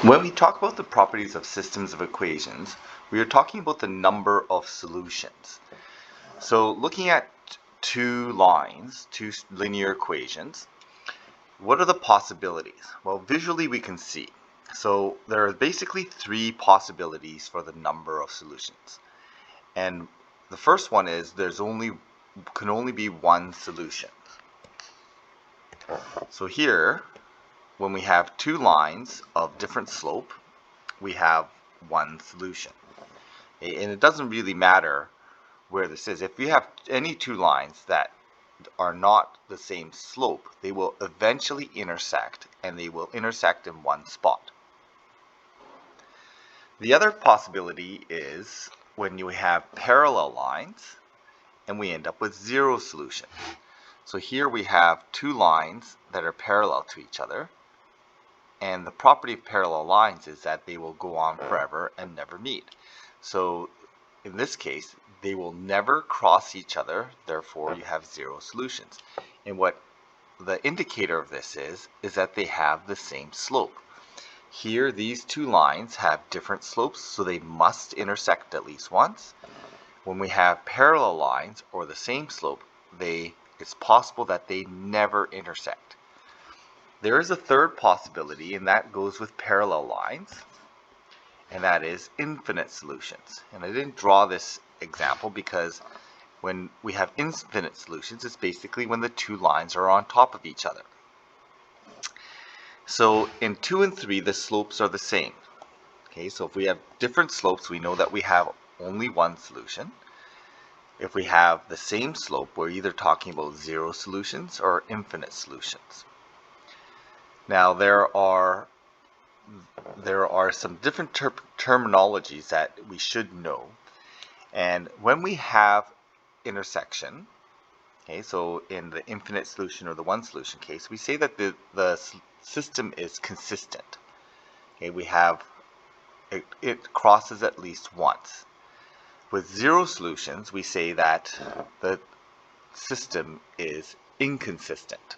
When we talk about the properties of systems of equations, we are talking about the number of solutions. So looking at two lines, two linear equations, what are the possibilities? Well, visually we can see. So there are basically three possibilities for the number of solutions. And the first one is can only be one solution. So here, when we have two lines of different slope, we have one solution. And it doesn't really matter where this is. If we have any two lines that are not the same slope, they will eventually intersect, and they will intersect in one spot. The other possibility is when you have parallel lines and we end up with zero solution. So here we have two lines that are parallel to each other, and the property of parallel lines is that they will go on forever and never meet. So in this case, they will never cross each other, therefore you have zero solutions. And what the indicator of this is that they have the same slope. Here, these two lines have different slopes, so they must intersect at least once. When we have parallel lines or the same slope, it's possible that they never intersect. There is a third possibility, and that goes with parallel lines, and that is infinite solutions. And I didn't draw this example because when we have infinite solutions, it's basically when the two lines are on top of each other. So in 2 and 3, the slopes are the same. Okay, so if we have different slopes, we know that we have only one solution. If we have the same slope, we're either talking about zero solutions or infinite solutions. Now there are some different terminologies that we should know. And when we have intersection, okay, so in the infinite solution or the one solution case, we say that the system is consistent. Okay, we have it crosses at least once. With zero solutions, we say that the system is inconsistent.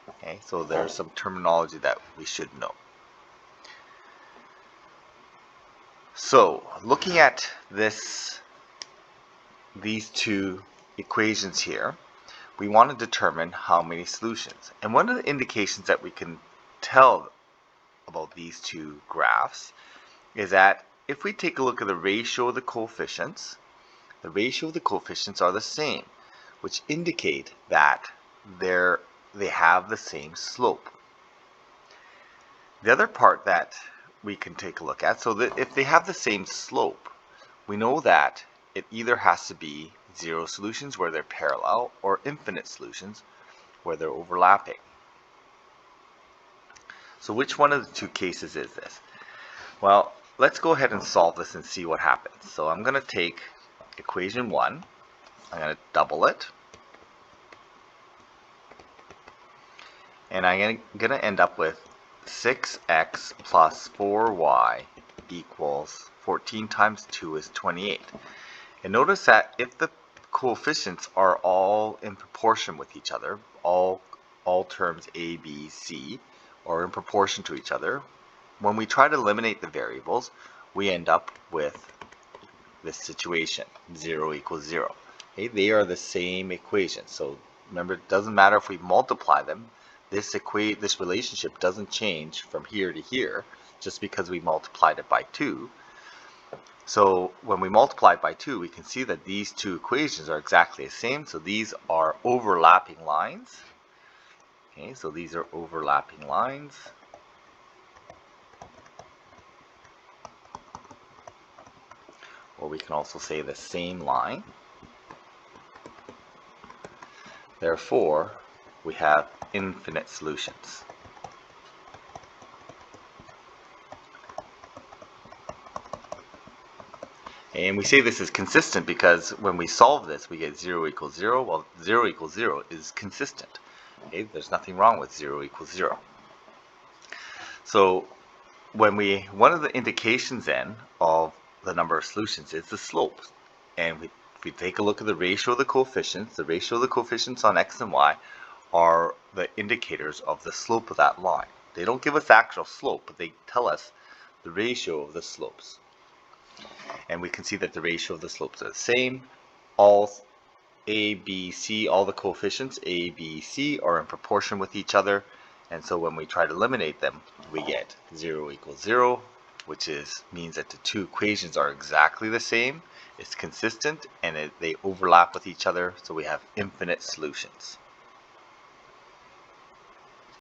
Okay, so there's some terminology that we should know. So looking at these two equations here, we want to determine how many solutions. And one of the indications that we can tell about these two graphs is that if we take a look at the ratio of the coefficients are the same, which indicate that they have the same slope. The other part that we can take a look at, so that if they have the same slope, we know that it either has to be zero solutions where they're parallel or infinite solutions where they're overlapping. So which one of the two cases is this? Well, let's go ahead and solve this and see what happens. So I'm going to take equation 1, I'm going to double it, and I'm going to end up with 6x plus 4y equals 14 times 2 is 28. And notice that if the coefficients are all in proportion with each other, all terms a, b, c are in proportion to each other, when we try to eliminate the variables, we end up with this situation, 0 equals 0. Okay, they are the same equation. So remember, it doesn't matter if we multiply them. This relationship doesn't change from here to here just because we multiplied it by 2. So when we multiply it by 2, we can see that these two equations are exactly the same. So these are overlapping lines. Okay, so these are overlapping lines. Or we can also say the same line. Therefore, we have infinite solutions. And we say this is consistent because when we solve this, we get 0 equals 0. Well, 0 equals 0 is consistent. Okay, there's nothing wrong with 0 equals 0. So one of the indications then of the number of solutions is the slope. And if we take a look at the ratio of the coefficients on x and y are the indicators of the slope of that line. They don't give us the actual slope, but they tell us the ratio of the slopes. And we can see that the ratio of the slopes are the same. All A, B, C, all the coefficients A, B, C are in proportion with each other. And so when we try to eliminate them, we get 0 equals 0, which means that the two equations are exactly the same. It's consistent and they overlap with each other, so we have infinite solutions.